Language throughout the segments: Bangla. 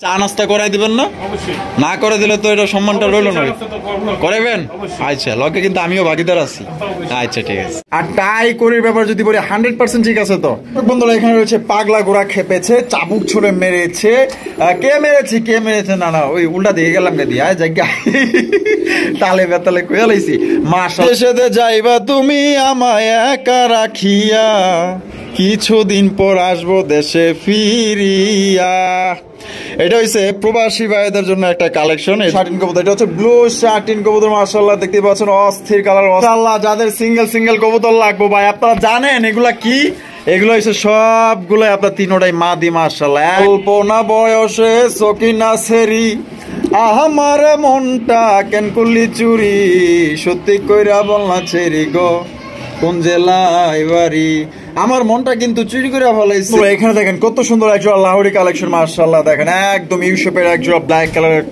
চা নাস্তা করাই দিবেন না? না করে দিলে তো এটা সম্মানটা রইল না। করাইবেন? আচ্ছা, লকে কিন্তু আমিও ভাগিদার আছি। আচ্ছা, ঠিক আছে। আর টাই করির ব্যাপার যদি বলি 100% ঠিক আছে তো? বন্ধুরা, এখানে রয়েছে পাগলা ঘোড়া খেপেছে, চাবুক ছুড়ে মেরেছে। কে মেরেছে না না, ওই উল্টা দিকে গেলাম গে দিয়া জায়গা তালে বেতালে কইয়া লাইছি। মাশাআল্লাহ। দেশে যাইবা তুমি আমায় একা রাখিয়া, কিছুদিন পর আসবো দেশে ফিরিয়া। এটা হচ্ছে প্রবাসী ভাইদের জন্য একটা কালেকশন। শার্টিন কবুতর, এটা হচ্ছে ব্লু শার্টিন কবুতর। মাশাআল্লাহ, দেখতে পাচ্ছেন অস্থির কালার। মাশাআল্লাহ, যাদের সিঙ্গেল কবুতর লাগবে ভাই, আপনারা জানেন এগুলা কি? এগুলো হচ্ছে সবগুলো আপনার তিনোটাই মাদি। মাশাআল্লাহ, অল্প না বয়সে সকিনা সেরি, আমার মনটা কেন করলি চুরি, সত্যি কইরা বল না ছেড়ি গো, কোন জেলায় বাড়ি, আমার মনটা কিন্তু চুরি করে ফলাইছে। এখানে দেখেন কত সুন্দর একজোড়া লাহোরি কালেকশন। মাশাআল্লাহ, দেখেন একদম ইউসেপের একজোড়া ব্ল্যাক কালারের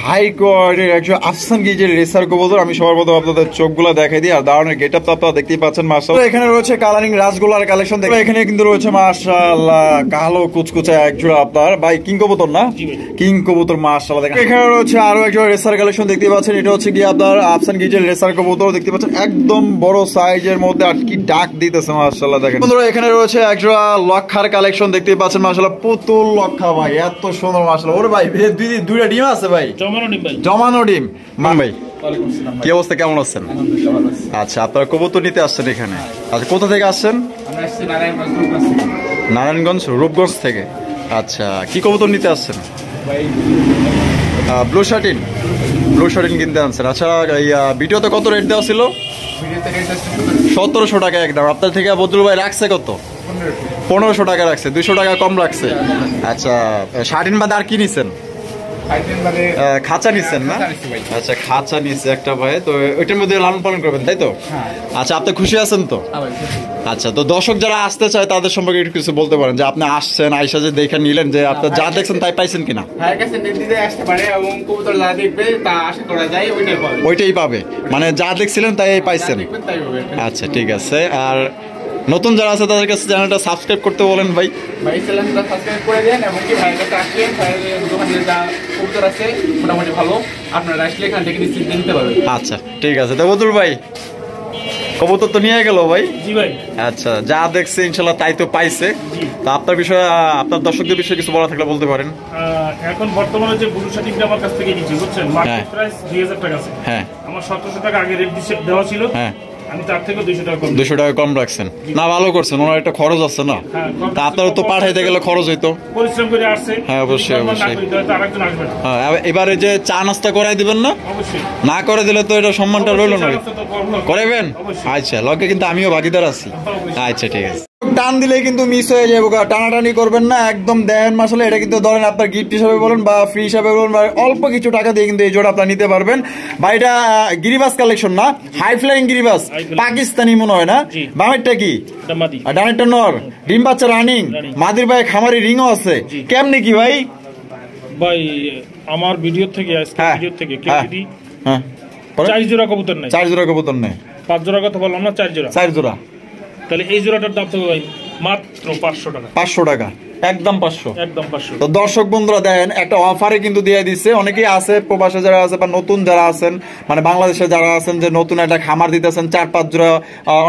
হাই কোয়ালিটির একজোড়া আফসান গিজের রেসার কবুতর। আমি সবার প্রথমে আপনাদের চোখগুলো দেখাই দিই, আর দাঁড়ানোর গেটআপ তো আপনারা দেখতেই পাচ্ছেন। মাশাআল্লাহ, এখানে রয়েছে কালারিং রাসগোলার কালেকশন। দেখেন এখানে কিন্তু রয়েছে মাশাআল্লাহ কালো কুচকুচে একজোড়া আপনার ভাই কিং কবুতর না, কিং কবুতর। মাশাআল্লাহ, দেখেন এখানে রয়েছে আরো একজোড়া রেসার কালেকশন দেখতে পাচ্ছেন। এটা হচ্ছে কি আপনার আফসান গিজের রেসার কবুতর দেখতে পাচ্ছেন, একদম বড় সাইজের মধ্যে আর কি ডাক দিতেছে। মাশাআল্লাহ, দেখেন বন্ধুরা এখানে রয়েছে একজোড়া লক্ষার কালেকশন দেখতে পাচ্ছেন। মাশাআল্লাহ, পুতুল লক্ষা ভাই, এত সুন্দর। মাশাআল্লাহ, ওরে ভাই দুইটা ডিম আছে ভাই, জমানো ডিম। মান ভাই কি অবস্থা, কেমন আছেন? আচ্ছা, আপনারা কবুতর নিতে আসছেন এখানে? আচ্ছা, কোথা থেকে আসছেন? নারায়ণগঞ্জ রূপগঞ্জ থেকে। আচ্ছা, কি কবুতর নিতে আসছেন? ব্লু শার্টিন কিনতে আনছেন। আচ্ছা, ভিডিওতে কত রেট দেওয়া ছিল? 1700 টাকা একদম। আপনার থেকে বদরুল ভাই রাখছে কত? 1500 টাকা রাখছে, 200 টাকা কম রাখছে। আচ্ছা, শার্টিন বাদে আর কি নিছেন? খাঁচা নিচ্ছেন না? আচ্ছা, খাঁচা নিচ্ছে একটা ভাই, তো ওইটার মধ্যে লালন পালন করবেন তাই তো? আচ্ছা, আপনি খুশি আছেন তো? আচ্ছা, তো দর্শক যারা আসতে চায় তাদের সম্পর্কে একটু কিছু বলতে পারেন, যে আপনি আসছেন, আইসা যে দেখে নিলেন, যে আপনি যা দেখছেন তাই পাইছেন কিনা? ওইটাই পাবে, মানে যা দেখছিলেন তাই পাইছেন। আচ্ছা, ঠিক আছে। আর নতুন যারা আছে তাদের কাছে চ্যানেলটা সাবস্ক্রাইব করতে বলেন ভাই। চ্যানেলটা সাবস্ক্রাইব করে দেন, এবং কি ভাইয়ের কাছে আসলেন, ভাইয়ের দোকানে যা কবুতর আছে মোটামুটি ভালো, আপনারা আসলে এখান থেকে নিশ্চিন্তে নিতে পারবেন। আচ্ছা, ঠিক আছে। তো বদরুল ভাই কবুতর তো নিয়ে গেল ভাই? জি ভাই। আচ্ছা, যা দেখছে ইনশাল্লাহ তাই তো পাইছে। তো আপনার বিষয়ে, আপনার দর্শকদের বিষয়ে কিছু বলা থাকলে বলতে পারেন। এখন বর্তমানে যে ব্লু শার্টিংটা আমার কাছ থেকে নিচ্ছি, বুঝছেন, মার্কেট প্রাইস 2000 টাকা আছে। হ্যাঁ, আমার 1700 টাকা আগে রেট দেওয়া ছিল। হ্যাঁ, আমি তার থেকে 200 টাকা কম রাখছেন। না, ভালো করছেন, ওনার একটা খরচ আছে না? তা আপনারও তো পাঠাইতে গেলে খরচ হইতো, পরিশ্রম করে আসছে। হ্যাঁ, অবশ্যই। হ্যাঁ, এবারে যে চা নাস্তা করাই দিবেন না? অবশ্যই। না করে দিলে তো এটা সম্মানটা রইল না। করাইবেন? আচ্ছা, লকে কিন্তু আমিও ভাগিদার আছি। আচ্ছা, ঠিক আছে। টান দিলে কিন্তু মিস হয়ে যাবো, টানাটানি করবেন না একদম। দেন মাসালে এটা কিন্তু ধরেন আপনার গিফট হিসাবে বলেন বা ফ্রি হিসাবে বলেন, বা অল্প কিছু টাকা দিয়ে কিন্তু এই জোড়া আপনার নিতে পারবেন। বা এটা গিরিবাস কালেকশন না, হাই ফ্লাইং গিরিবাস, পাকিস্তানি মনে হয় না? বামেরটা কি? ডানেরটা নর, ডিম বাচ্চা রানিং, মাদির ভাই খামারি রিংও আছে। কেমনি কি ভাই? ভাই আমার ভিডিও থেকে হ্যাঁ 4 জোড়া কবুতর নাই। 4 জোড়া কবুতর নাই? 5 জোড়া কথা বললাম না, 4 জোড়া। 4 জোড়া। তাহলে এই জোড়াটার দাম তো ভাই মাত্র 500 টাকা। 500 টাকা একদম 500। একদম 500। তো দর্শক বন্ধুরা দেখেন, একটা অফারে কিন্তু দিয়ে দিচ্ছে। অনেকেই আছে প্রবাসে যারা আছে, বা নতুন যারা আছেন, মানে বাংলাদেশে যারা আছেন, যে নতুন একটা খামার দিতেছেন, 4-5 জোড়া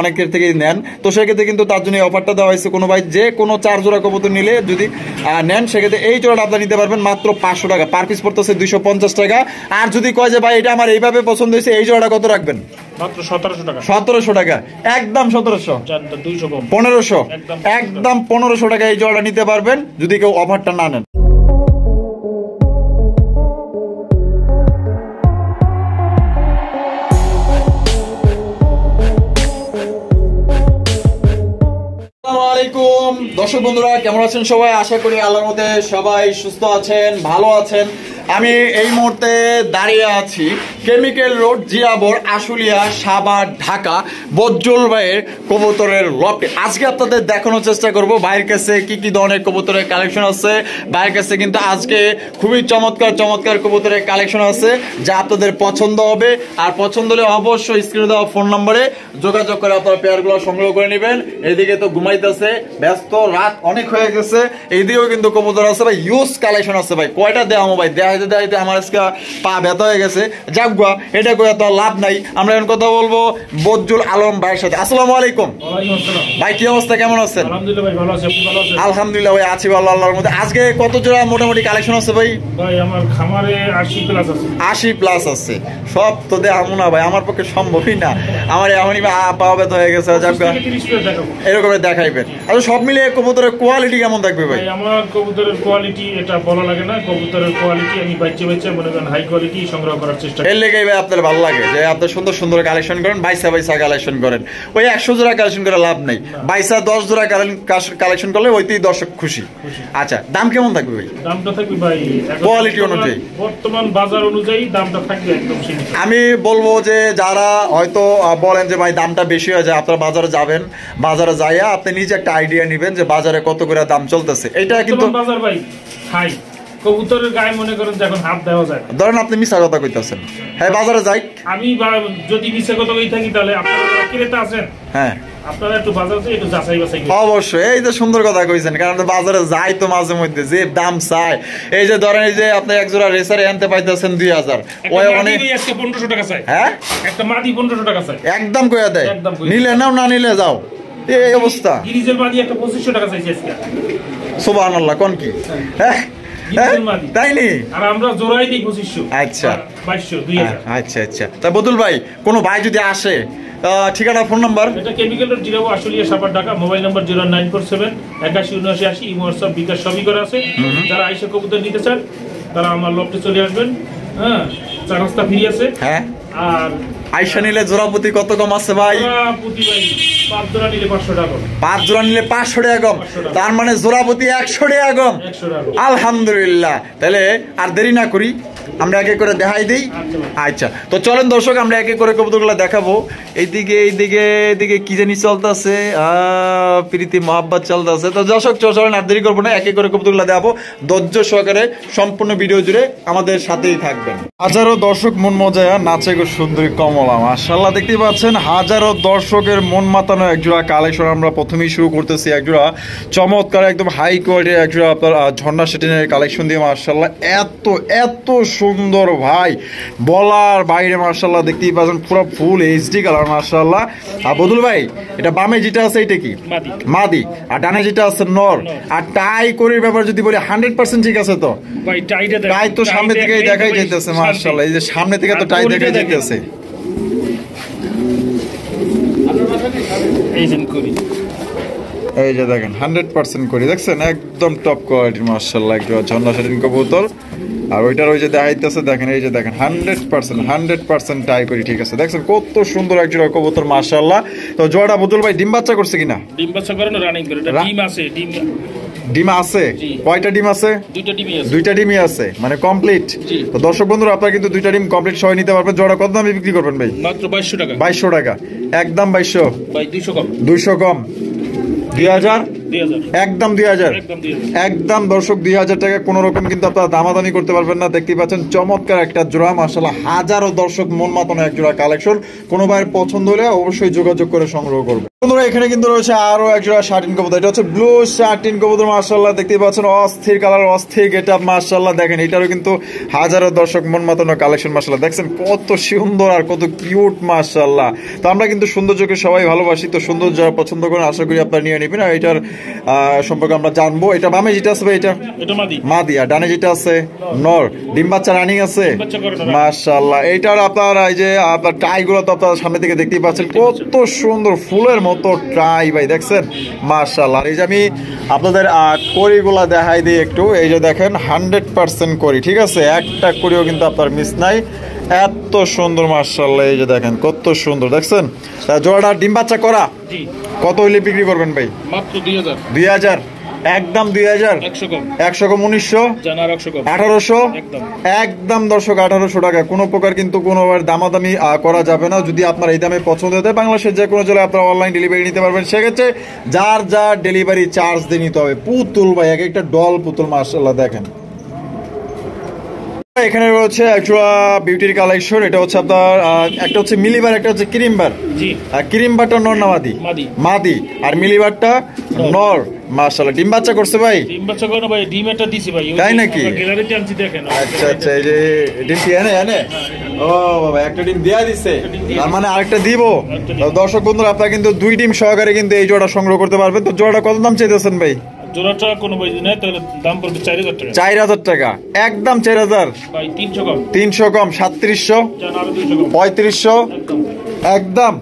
অনেকের থেকেই নেন, তো সেক্ষেত্রে কিন্তু তার জন্য অফারটা দেওয়া হয়েছে। কোনো ভাই যে কোনো 4 জোড়া কবুতর নিলে যদি নেন, সেক্ষেত্রে এই জোড়াটা আপনার নিতে পারবেন মাত্র 500 টাকা। পার পিস পড়তেছে 250 টাকা। আর যদি কয় যে ভাই এটা আমার এইভাবে পছন্দ হয়েছে, এই জোড়াটা কত রাখবেন? মাত্র 1700 টাকা। 1700 টাকা একদম। 1700, 1500, একদম 1500 টাকা এই জোড়াটা নিতে পারবেন যদি কেউ অফারটা না নেন। দর্শক বন্ধুরা কেমন আছেন সবাই? আশা করি আল্লাহর মধ্যে সবাই সুস্থ আছেন, ভালো আছেন। আমি এই মুহূর্তে দাঁড়িয়ে আছি কেমিক্যাল রোড, জিয়াবর, আশুলিয়া, সাভার, ঢাকা, বজ্জল ভাইয়ের কবুতরের লফটে আজকে আপনাদের দেখানোর চেষ্টা করব ভাইয়ের কাছে কি কি ধরনের কবুতরের কালেকশন আছে। ভাইয়ের কাছে কিন্তু আজকে খুবই চমৎকার চমৎকার কবুতরের কালেকশন আছে যা আপনাদের পছন্দ হবে। আর পছন্দ হলে অবশ্যই স্ক্রিনে দেওয়া ফোন নম্বরে যোগাযোগ করে আপনারা পেয়ারগুলো সংগ্রহ করে নেবেন। এইদিকে তো ঘুমাইতেছে, ব্যস্ত, রাত অনেক হয়ে গেছে। এইদিকেও কিন্তু কবুতর আছে ভাই, ইউজ কালেকশন আছে ভাই। কয়টা দেওয়া ভাই, দেখাইতে দেখাইতে আমার আজকে পা ব্যথা হয়ে গেছে। যাক গা, এটা করে তো লাভ নাই। আমরা এখন কথা বলবো বজ্জুল আলম ভাইয়ের সাথে। আসসালামু আলাইকুম ভাই, কি অবস্থা, কেমন আছেন? আলহামদুলিল্লাহ ভাই, ভালো আছি। আপনি ভালো আছেন? আলহামদুলিল্লাহ ভাই, আছি ভালো আল্লাহর মধ্যে। আজকে কত জোড়া মোটামুটি কালেকশন আছে ভাই? ভাই আমার খামারে 80 প্লাস আছে। 80 প্লাস আছে। সব তো দেখাবো না ভাই, আমার পক্ষে সম্ভবই না। আমার এখনই পা ব্যথা হয়ে গেছে। যাক গা, এরকম দেখাইবেন। আচ্ছা, সব মিলিয়ে কবুতরের কোয়ালিটি কেমন থাকবে ভাই? আমার কবুতরের কোয়ালিটি এটা বলা লাগে না। কবুতরের কোয়ালিটি আমি বাচ্চা বাচ্চা মনে করেন হাই কোয়ালিটি সংগ্রহ করার চেষ্টা করি। এর লেগেই ভাই আপনার ভালো লাগে যে আপনি সুন্দর সুন্দর কালেকশন করেন, বাইসা বাইসা কালেকশন করেন। ওই 100 জোড়া কালেকশন করে লাভ নাই, বাইসা 10 জোড়া কালেকশন করলে ওইতেই দর্শক খুশি। আচ্ছা, দাম কেমন থাকবে ভাই? দামটা থাকবে ভাই কোয়ালিটি অনুযায়ী, বর্তমান বাজার অনুযায়ী দামটা থাকবে একদম সীমিত। আমি বলবো যে যারা হয়তো বলেন যে ভাই দামটা বেশি হয়ে যায়, আপনারা বাজারে যাবেন, বাজারে যাইয়া আপনি নিজে একটা আইডিয়া নেবেন যে বাজারে কত করে দাম চলতেছে। এটা কিন্তু বাজার ভাই হাই, কবুতরের গায়ে মনে করেন যখন হাত দেওয়া যায়। ধরেন আপনি মিছা কথা কইতাছেন, হ্যাঁ বাজারে যাই, আমি যদি মিছা কথা কই থাকি তাহলে আপনারা ক্রেতা আছেন, হ্যাঁ আপনারা একটু বাজারে একটু যাচাই বাছাই করুন। অবশ্যই, এই যে সুন্দর কথা কইছেন, কারণ বাজারে যাই তো মাঝে মধ্যে যে দাম চায়। এই যে ধরেন এই যে আপনি এক জোড়া রেসারে আনতে পাইতেছেন 2000, ওই অনেক 1500 টাকা চাই। হ্যাঁ, একটা মাদি 1500 টাকা চাই, একদম কইয়া দেয়। নিলে নাও, না নিলে যাও, এই অবস্থা। গিরিজের মাদি একটা 2500 টাকা চাইছি আজকে। সুবহানাল্লাহ, কোন কি? হ্যাঁ, তাই নি? আর আমরা জোড়াই দিই 2500। আচ্ছা 2200 2000। আচ্ছা আচ্ছা। তা বদুল ভাই, কোনো ভাই যদি আসে, ঠিকানা ফোন নাম্বার? এটা chemical road, Zirabo, Ashulia, Savar, Dhaka. Mobile number 0947 817980। Imo WhatsApp bKash সবই করা আছে। যারা আইসা কবুতর নিতে চান তারা আমার লফটে চলে আসবেন। হ্যাঁ, চা নাস্তা ফ্রি আছে। হ্যাঁ, আর আইসা নিলে জোড়াপতি কত কম আছে ভাই? প্রতি ভাই 5 জোড়া নিলে 500 টাকা। 5 জোড়া নিলে 500 টাকা কম, তার মানে জোড়াপতি 100 টাকা কম। 100 টাকা। আলহামদুলিল্লাহ। তাহলে আর দেরি না করি, আমরা একে করে দেখাই দিই। আচ্ছা, তো চলেন দর্শক, আমরা একে করে কবুতরগুলো দেখাবো। এইদিকে এইদিকে এইদিকে কি জানি চলতেছে, প্রীতি মহাব্বত চলতেছে। তো দর্শক চলেন, আর দেরি করবো না, একে করে কবুতরগুলো দেখাবো। ধৈর্য সহকারে সম্পূর্ণ ভিডিও জুড়ে আমাদের সাথেই থাকবেন। হাজারো দর্শক মন মজায়া নাচে গো সুন্দরী কমলা, মাশাআল্লাহ দেখতেই পাচ্ছেন হাজারো দর্শকের মন মাতানো একজোড়া কালেকশন আমরা প্রথমেই শুরু করতেছি। একজোড়া চমৎকার একদম হাই কোয়ালিটির একজোড়া আপনার ঝর্ণা সেটিনের কালেকশন দিয়ে, মাশাআল্লাহ এত এত সুন্দর ভাই, বলার বাইরে। মাশাআল্লাহ দেখতেই পাচ্ছেন পুরো ফুল এইচডি কালার, মাশাআল্লাহ। আর বদুল ভাই, এটা বামে যেটা আছে এটা কি? মাদি। আর ডানে যেটা আছে নর। আর টাই করির ব্যাপার যদি বলি 100% ঠিক আছে তো ভাই? টাই তো সামনে থেকেই দেখাই যাইতেছে, মাশাআল্লাহ। এই যে সামনে থেকে তো টাই দেখাই যাইতেছে। এই যে দেখেন 100% করি, দেখছেন একদম টপ কোয়ালিটির, মাশাআল্লাহ একটু ঝর্ণা সেটিন কবুতর। আর ওইটার ওই যে দেখাইতেছে, দেখেন এই যে দেখেন 100% টাই করি, ঠিক আছে। দেখছেন কত সুন্দর একজোড়া কবুতর, মাশাআল্লাহ। তো জোড়াটা বদুল ভাই ডিম বাচ্চা করছে কিনা? ডিম বাচ্চা করে না, রানিং করে। এটা ডিম আছে, ডিম আছে। কয়টা ডিম আছে? দুইটা ডিমই আছে, মানে কমপ্লিট। তো দর্শক বন্ধুরা, আপনারা কিন্তু দুইটা ডিম কমপ্লিট সহ নিতে পারবেন। জোড়া কত দামে বিক্রি করবেন ভাই? মাত্র 2200 টাকা। 2200 টাকা, একদম 2200 ভাই। 200 কম। 200 কম, 2000 একদম 2000 একদম। দর্শক 2000 টাকা কোনো রকম কিন্তু আপনারা দামাদামি করতে পারবেন না। দেখতেই পাচ্ছেন চমৎকার একটা জোড়া, মাশাআল্লাহ হাজারো দর্শক মন মাতানো এক জোড়া কালেকশন। কোনো ভাইয়ের পছন্দ হলে অবশ্যই যোগাযোগ করে সংগ্রহ করবে। বন্ধুরা, এখানে কিন্তু রয়েছে আরো এক জোড়া শার্টিন কবুতর। এটা হচ্ছে ব্লু শার্টিন কবুতর, মাশাআল্লাহ দেখতেই পাচ্ছেন অস্থির কালার, অস্থির গেটআপ, মাশাআল্লাহ। দেখেন এটারও কিন্তু হাজারো দর্শক মন মাতানো কালেকশন, মাশাআল্লাহ। দেখছেন কত সুন্দর আর কত কিউট, মাশাআল্লাহ। তো আমরা কিন্তু সৌন্দর্যকে সবাই ভালোবাসি, তো সৌন্দর্য যারা পছন্দ করেন আশা করি আপনারা নিয়ে নেবেন। আর এটার সম্পর্কে আমরা জানবো। এটা বামে যেটা আছে এটা মাদি, আর ডানে যেটা আছে নর। ডিম বাচ্চা রানিং আছে, মাশাআল্লাহ। এইটার আপনার এই যে আপনার টাই গুলো তো আপনার সামনে থেকে দেখতেই পাচ্ছেন, কত সুন্দর ফুলের মতো ট্রাই ভাই, দেখছেন মাশাআল্লাহ। এই যে আমি আপনাদের কড়িগুলা দেখাই দিই একটু। এই যে দেখেন 100% করি, ঠিক আছে, একটা কড়িও কিন্তু আপনার মিস নাই, এত সুন্দর মাশাআল্লাহ। এই যে দেখেন কত সুন্দর, দেখছেন। জোড়াটা ডিম বাচ্চা করা কত হইলে বিক্রি করবেন ভাই? মাত্র 2000। একদম 2000, 100 কম 100 কম 1900, জান আর 100 কম 1800, একদম একদম দর্শক 1800 টাকা। কোনো প্রকার কিন্তু কোনো দামাদামি করা যাবে না। যদি আপনার এই দামে পছন্দ হতে বাংলাদেশের যে কোনো জেলায় আপনারা অনলাইন ডেলিভারি নিতে পারবেন। সেক্ষেত্রে যার যার ডেলিভারি চার্জ দিয়ে নিতে হবে। পুতুল ভাই, এক একটা ডল পুতুল মাশাআল্লাহ দেখেন। এখানে রয়েছে একটা বিউটির কালেকশন। এটা হচ্ছে আপনার একটা হচ্ছে মিলিবার, একটা হচ্ছে ক্রিমবার। জি ক্রিমবারটা নর না মাদি? মাদি মাদি। আর মিলিবারটা নর। মাশাআল্লাহ ডিম বাচ্চা করছে ভাই? ডিম বাচ্চা করে না ভাই, ডিম একটা দিছি ভাই। তাই নাকি? গ্যালারিতে আনছি দেখেন। আচ্ছা আচ্ছা, এই যে ডিম কি এনে এনে? ও বাবা, একটা ডিম দেয়া দিছে, তার মানে আরেকটা দিব। দর্শক বন্ধুরা, আপনারা কিন্তু 2 ডিম সহকারে কিন্তু এই জোড়া সংগ্রহ করতে পারবেন। তো জোড়াটা কত দাম চাইতেছেন ভাই? জোড়াটা কোনো ভাই নেই, তাহলে দাম পড়বে 4000 টাকা। 4000 টাকা, একদম 4000। ভাই 300 কম 300 কম 3700, জান আর 200 কম 3500, একদম একদম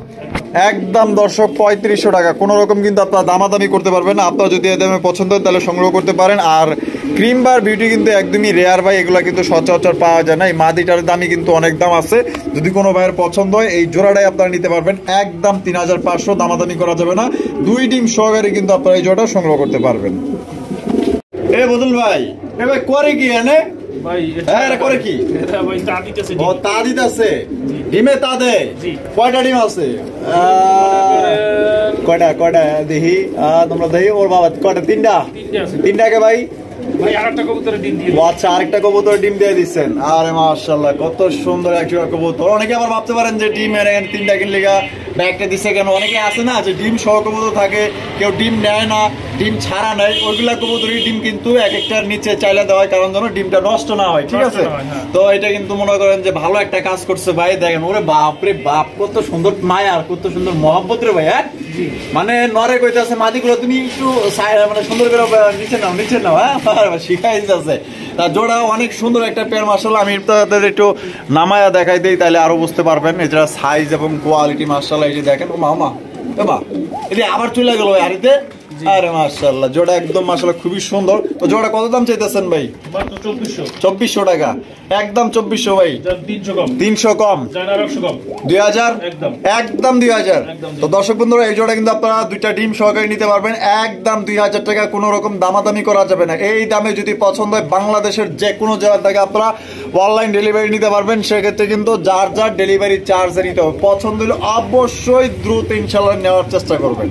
একদম দর্শক 3500 টাকা। কোনো রকম কিন্তু আপনারা দামাদামি করতে পারবেন না। আপনারা যদি এই দামে পছন্দ হয় তাহলে সংগ্রহ করতে পারেন। আর ক্রিম বার বিউটি কিন্তু একদমই রেয়ার ভাই, এগুলো কিন্তু সচরাচর পাওয়া যায় না। এই মাদিটার দামই কিন্তু অনেক দাম আছে। যদি কোনো ভাইয়ের পছন্দ হয় এই জোড়াটাই আপনারা নিতে পারবেন একদম 3500, দামাদামি করা যাবে না। 2 ডিম সহকারে কিন্তু আপনারা এই জোড়াটা সংগ্রহ করতে পারবেন। এ বদল ভাই, এ ভাই করে কি এনে ভাই হ্যাঁ এটা করে কি? এটা ভাই তা দিতেছে ও তা দিতেছে ডিমে তা দে। জি। কয়টা ডিম আছে? কয়টা কয়টা দেখি তোমরা দেখি। ওর বাবা কয়টা? 3টা। 3টা আছে 3টাকে ভাই ভাই। আরেকটা কবুতরের ডিম দিয়ে ও আচ্ছা, আরেকটা কবুতর ডিম দিয়ে দিচ্ছেন। আরে মাশাআল্লাহ, কত সুন্দর একটা কবুতর। অনেকে আবার ভাবতে পারেন যে ডিম এনে 3টা কিনলে ব্যাগটা দিচ্ছে কেন। অনেকে আছে না যে ডিম সহ কবুতর থাকে, কেউ ডিম নেয় না, ডিম ছাড়া নেয়। ওইগুলা কবুতরের ডিম কিন্তু এক একটার নিচে চাইলে দেওয়া হয়, কারণ যেন ডিমটা নষ্ট না হয়। ঠিক আছে? তো এটা কিন্তু মনে করেন যে ভালো একটা কাজ করছে ভাই। দেখেন ওরে বাপ রে বাপ, কত সুন্দর মায়া আর কত সুন্দর মহব্বত রে ভাই। হ্যাঁ মানে নরে কইতাছে মাদিগুলো তুমি একটু মানে সুন্দর করে নিচে নাও নিচে নাও। হ্যাঁ শিখাই দিতেছে। তার জোড়া অনেক সুন্দর একটা পেয়ার মাশাআল্লাহ। আমি তাদের একটু নামায়া দেখাই দিই, তাহলে আরো বুঝতে পারবেন এছাড়া সাইজ এবং কোয়ালিটি মাশাআল্লাহ। এই যে দেখেন, ও মামা ও মা, এই আবার চলে গেল হাড়িতে। আরে মাশাআল্লাহ, জোড়া একদম মাশাআল্লাহ খুবই সুন্দর। তো জোড়া কত দাম চাইতেছেন ভাই? মাত্র 2400 2400 টাকা, একদম 2400 ভাই। জান 300 কম 300 কম, জান আর 100 কম 2000, একদম একদম 2000। তো দর্শক বন্ধুরা, এই জোড়া কিন্তু আপনারা 2টা ডিম সহকারে নিতে পারবেন একদম 2000 টাকা। কোনো রকম দামাদামি করা যাবে না। এই দামে যদি পছন্দ হয় বাংলাদেশের যে কোনো জেলা থেকে আপনারা অনলাইন ডেলিভারি নিতে পারবেন। সেক্ষেত্রে কিন্তু যার যার ডেলিভারি চার্জ নিতে হবে। পছন্দ হলে অবশ্যই দ্রুত ইনশাআল্লাহ নেওয়ার চেষ্টা করবেন।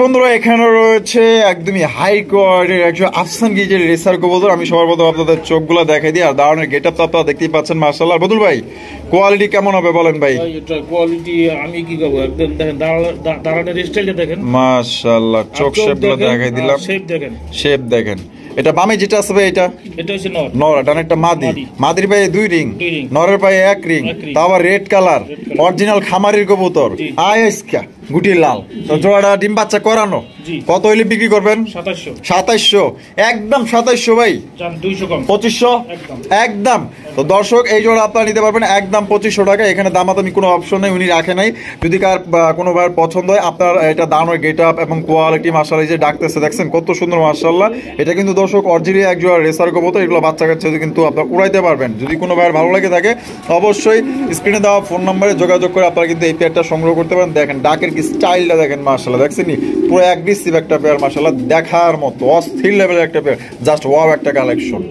বন্ধুরা, এখানে রয়েছে একদমই হাই কোয়ালিটির একজন আফসান গিজের রেসার কবুতর। আমি সবার প্রথমে আপনাদের চোখগুলো দেখাই দিই। আর দাঁড়ানোর গেট আপ তো আপনারা দেখতেই পাচ্ছেন মাশাআল্লাহ। বদুল ভাই, কোয়ালিটি কেমন হবে বলেন ভাই? ভাই এটা কোয়ালিটি আমি কি কব, একদম দেখেন দাঁড়ানোর স্টাইলটা দেখেন মাশাআল্লাহ। চোখ শেপগুলো দেখাই দিলাম, শেপ দেখেন শেপ দেখেন। এটা বামে যেটা আছে ভাই, এটা এটা হচ্ছে নর নর, ডানেরটা মাদি। মাদির পায়ে 2 রিং, নরের পায়ে 1 রিং, তাও আবার রেড কালার, অরিজিনাল খামারির কবুতর। আইসকা গুটি লাল। তো জোড়াটা ডিম বাচ্চা করানো। কত হইলে বিক্রি করবেন? 2700, একদম 2700 ভাই। জান 200 কম 2500, একদম। তো দর্শক, এই জোড়া আপনারা নিতে পারবেন একদম 2500 টাকা। এখানে দামাদামি কোনো অপশন নেই, উনি রাখে নাই। যদি কার কোনো ভাইয়ের পছন্দ হয়, আপনার এটা দাঁড়ানোর গেট আপ এবং কোয়ালিটি মাশাআল্লাহ, যে ডাকতেছে দেখছেন কত সুন্দর মাশাআল্লাহ। এটা কিন্তু দর্শক অরিজিনাল এক জোড়া রেসার কবুতর। এগুলো বাচ্চা কাচ্চা কিন্তু আপনারা উড়াইতে পারবেন। যদি কোনো ভাইয়ের ভালো লাগে থাকে অবশ্যই স্ক্রিনে দেওয়া ফোন নম্বরে যোগাযোগ করে আপনারা কিন্তু এই পেয়ারটা সংগ্রহ করতে পারেন। দেখেন ডাকের কি স্টাইলটা দেখেন মাশাআল্লাহ, দেখছেন নি? পুরো অ্যাগ্রেসিভ একটা পেয়ার মাশাআল্লাহ, দেখার মতো অস্থির লেভেলের একটা পেয়ার। জাস্ট ওয়াও একটা কালেকশন।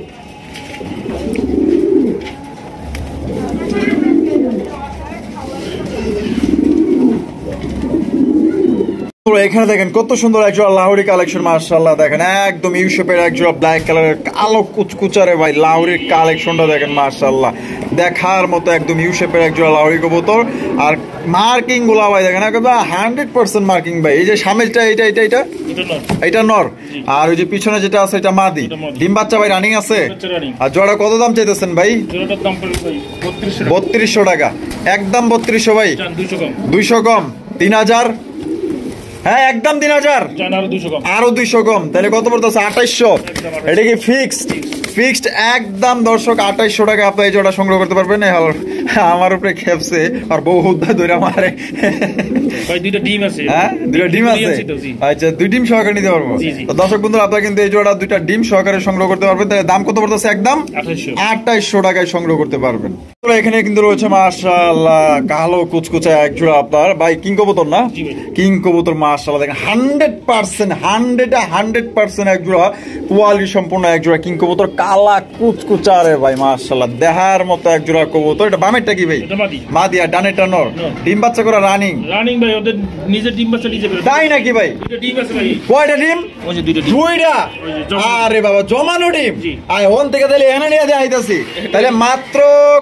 এখানে দেখেন কত সুন্দর একজোড়া লাহোরি কালেকশন মাশাআল্লাহ। দেখেন একদম ইউ শেপের একজোড়া ব্ল্যাক কালারের কালো কুচকুচারে ভাই লাহোরির কালেকশনটা দেখেন মাশাআল্লাহ, দেখার মতো একদম ইউ শেপের একজোড়া লাহোরি কবুতর। আর মার্কিং গুলা ভাই দেখেন একদম 100% মার্কিং ভাই। এই যে সামনেটা এটা এটা এটা এটা নর, আর ওই যে পিছনে যেটা আছে এটা মাদি। ডিম বাচ্চা ভাই রানিং আছে। আর জোড়া কত দাম চাইতেছেন ভাই? জোড়াটার দাম পড়বে ভাই 3200 টাকা, একদম 3200 ভাই। 200 কম 200 কম 3000, হ্যাঁ একদম 3000, আরো 200 কম, তাহলে কত পড়তেছে? 2800। এটা কি ফিক্সড? ফিক্সড একদম দর্শক 2800 টাকা আপনি এই জোড়া সংগ্রহ করতে পারবেন। আমার উপরে খেপছে আর বহুত ধরে মারে ভাই। 2টা ডিম আছে। হ্যাঁ 2টা ডিম আছে। আচ্ছা 2 ডিম সহকারে নিতে পারবো। তো দর্শক বন্ধুরা, আপনারা কিন্তু এই জোড়া 2টা ডিম সহকারে সংগ্রহ করতে পারবেন। তাহলে দাম কত পড়তেছে? একদম 2800 টাকায় সংগ্রহ করতে পারবেন। এখানে কিন্তু রয়েছে মাশাআল্লাহ কালো কুচকুচে এক জোড়া আপনার ভাই কিং কবুতর না, জি ভাই। কিং কবুতর মাশাআল্লাহ দেখেন 100% এক জোড়া কোয়ালিটি সম্পূর্ণ এক জোড়া কিং কবুতর, কালা কুচকুচা রে ভাই মাশাআল্লাহ দেহার মতো এক জোড়া কবুতর। এটা বামেরটা কি ভাই? এটা মাদি। মাদি। আর ডানেরটা নর। ডিম বাচ্চা করা রানিং ভাই, ওদের নিজের ডিম বাচ্চা নিজে বের করে। তাই নাকি ভাই? দুটো ডিম আছে ভাই। কয়টা ডিম? ওই যে দুটো ডিম। দুইটা। ওই যে জমানো। আরে বাবা জমানো ডিম। জি। আয় ওন থেকে তাহলে এখানে নিয়ে দিয়ে আইতাছি। তাহলে মাত্র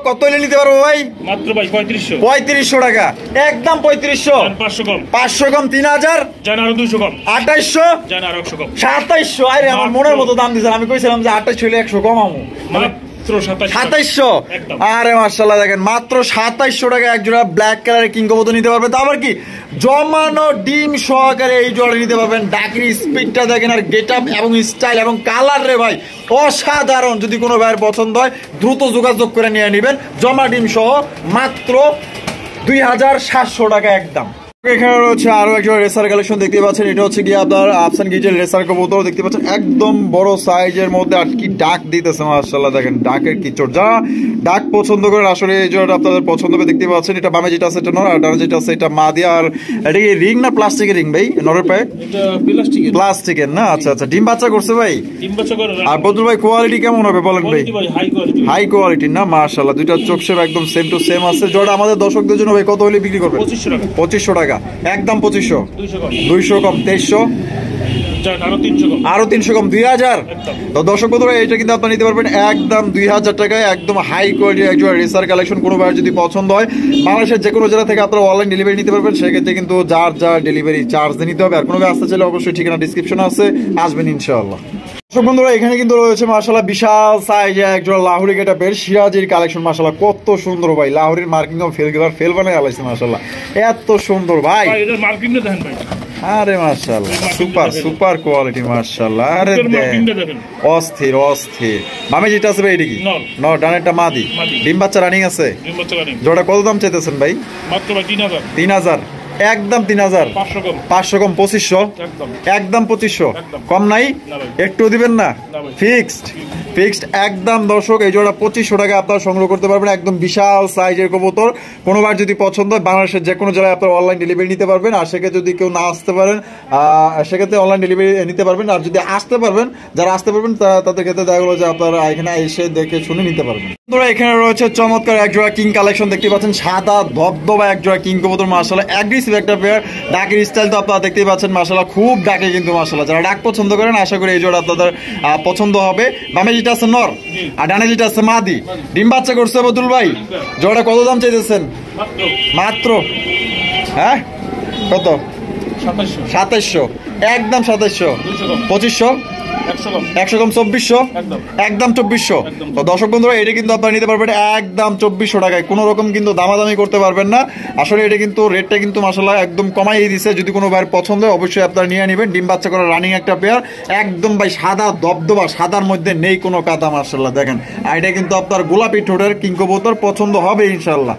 কত হলে নিতে পারবো ভাই? মাত্র ভাই 3500। 3500 টাকা একদম 3500। 500 কম। 500 কম 3000। জান আরো 200 কম। 2800। জান আরো 100 কম। 2700। আরে আমার মনের মতো দাম দিছেন, আমি কইছিলাম যে 2800 হলে 100 কমামু। মাত্র 2700। একদম। আরে মাশাআল্লাহ দেখেন মাত্র 2700 টাকা এক জোড়া ব্ল্যাক কালারের কিং কবুতর নিতে পারবেন। তারপর কি জমানো ডিম সহকারে এই জোড়া নিতে পারবেন। ডাকির স্পিডটা দেখেন আর গেটআপ এবং স্টাইল এবং কালার রে ভাই অসাধারণ। যদি কোনো ভাইয়ের পছন্দ হয় দ্রুত যোগাযোগ করে নিয়ে নেবেন। জমা ডিম সহ মাত্র 2700 টাকা একদম। এখানে রয়েছে আরো একজন রেসার কালেকশন দেখতে পাচ্ছেন। এটা হচ্ছে গিয়ে আপনার আফসান গিজের রেসার কবুতর দেখতে পাচ্ছেন, একদম বড় সাইজের মধ্যে আর কি ডাক দিতেছে মাশাআল্লাহ দেখেন ডাকের কিচড়। যারা ডাক পছন্দ করেন আসলে এই জোড়াটা আপনাদের পছন্দ হবে। দেখতে পাচ্ছেন এটা বামে যেটা আছে এটা নর, আর ডানে যেটা আছে এটা মাদি। আর এটা কি রিং না প্লাস্টিকের রিং ভাই নরের পায়ে? এটা প্লাস্টিকের। প্লাস্টিকের না? আচ্ছা আচ্ছা। ডিম বাচ্চা করছে ভাই? ডিম বাচ্চা করে। আর বদরুল ভাই কোয়ালিটি কেমন হবে বলেন ভাই? ভাই হাই কোয়ালিটি। হাই কোয়ালিটি না মাশাআল্লাহ। দুইটা চোখ শেপ একদম সেম টু সেম আছে। জোড়া আমাদের দর্শকদের জন্য ভাই কত হলে বিক্রি করবেন? 2500 টাকা। 2500 টাকা একদম 2500। 200 কম। 200 কম 2300। জান আরো 300 কম। আরো 300 কম 2000। একদম। তো দর্শক বন্ধুরা এটা কিন্তু আপনারা নিতে পারবেন একদম 2000 টাকায় একদম হাই কোয়ালিটির একজন রেসার কালেকশন। কোনো ভাইয়ের যদি পছন্দ হয় বাংলাদেশের যে কোনো জেলা থেকে আপনারা অনলাইন ডেলিভারি নিতে পারবেন। সেক্ষেত্রে কিন্তু যার যার ডেলিভারি চার্জ নিতে হবে। আর কোনো ভাই আসতে চাইলে অবশ্যই ঠিকানা ডিসক্রিপশনে আছে, আসবেন ইনশাআল্লাহ। দর্শক বন্ধুরা এখানে কিন্তু রয়েছে মাশাআল্লাহ বিশাল সাইজে একজন লাহুরি গেটআপের সিরাজির কালেকশন। মাশাআল্লাহ কত সুন্দর ভাই, লাহুরির মার্কিং ও ফেল বানায় আলাইছে মাশাআল্লাহ এত সুন্দর ভাই। ভাই এটার মার্কিংটা দেখেন ভাই। আরে মাশাআল্লাহ সুপার সুপার কোয়ালিটি মাশাআল্লাহ। আরে মার্কিংটা দেখেন। অস্থির অস্থির। বামে যেটা আছে ভাই এটা কি? নর। নর। ডানেরটা মাদি। মাদি। ডিম বাচ্চা রানিং আছে? ডিম বাচ্চা রানিং। জোড়া কত দাম চাইতেছেন ভাই? মাত্র ভাই 3000। 3000 একদম 3000। 500 কম। 500 কম 2500 একদম। একদম 2500 একদম। কম নাই? না ভাই। একটু দিবেন না? না ভাই। ফিক্সড ফিক্সড একদম। দর্শক এই জোড়া 2500 টাকা আপনারা সংগ্রহ করতে পারবেন। একদম বিশাল সাইজের কবুতর। কোনোবার যদি পছন্দ হয় বাংলাদেশের যে কোনো জেলায় আপনারা অনলাইন ডেলিভারি নিতে পারবেন। আর সেক্ষেত্রে যদি কেউ না আসতে পারেন সেক্ষেত্রে অনলাইন ডেলিভারি নিতে পারবেন। আর যদি আসতে পারবেন যারা আসতে পারবেন তাদের ক্ষেত্রে দেখা গেলো যে আপনারা এখানে এসে দেখে শুনে নিতে পারবেন। বন্ধুরা এখানে রয়েছে চমৎকার এক জোড়া কিং কালেকশন দেখতে পাচ্ছেন। সাদা ধবধবা এক জোড়া কিং কবুতর মাশাআল্লাহ অ্যাগ্রেসিভ একটা পেয়ার। ডাকের স্টাইল তো আপনারা দেখতেই পাচ্ছেন মাশাআল্লাহ খুব ডাকে কিন্তু মাশাআল্লাহ। যারা ডাক পছন্দ করেন আশা করি এই জোড়া আপনাদের পছন্দ হবে। বামে যেটা আছে নর আর ডানে যেটা আছে মাদি। ডিম বাচ্চা করছে বদুল ভাই? জোড়া কত দাম চাইতেছেন? মাত্র হ্যাঁ কত? 2700। 2700 একদম 2700। 200 কম। 2500 100 কম। 100 কম 2400 একদম। একদম 2400। একদম। তো দর্শক বন্ধুরা এটা কিন্তু আপনারা নিতে পারবেন একদম 2400 টাকায়। কোনো রকম কিন্তু দামাদামি করতে পারবেন না। আসলে এটা কিন্তু রেটটা কিন্তু মাশাআল্লাহ একদম কমাই দিছে। যদি কোনো ভাইয়ের পছন্দ হয় অবশ্যই আপনারা নিয়ে নেবেন। ডিম বাচ্চা করা রানিং একটা পেয়ার একদম ভাই সাদা দবদবা, সাদার মধ্যে নেই কোনো কাদা মাশাআল্লাহ দেখেন। আর এটা কিন্তু আপনার গোলাপি ঠোঁটের কিং কবুতর পছন্দ হবে ইনশাআল্লাহ।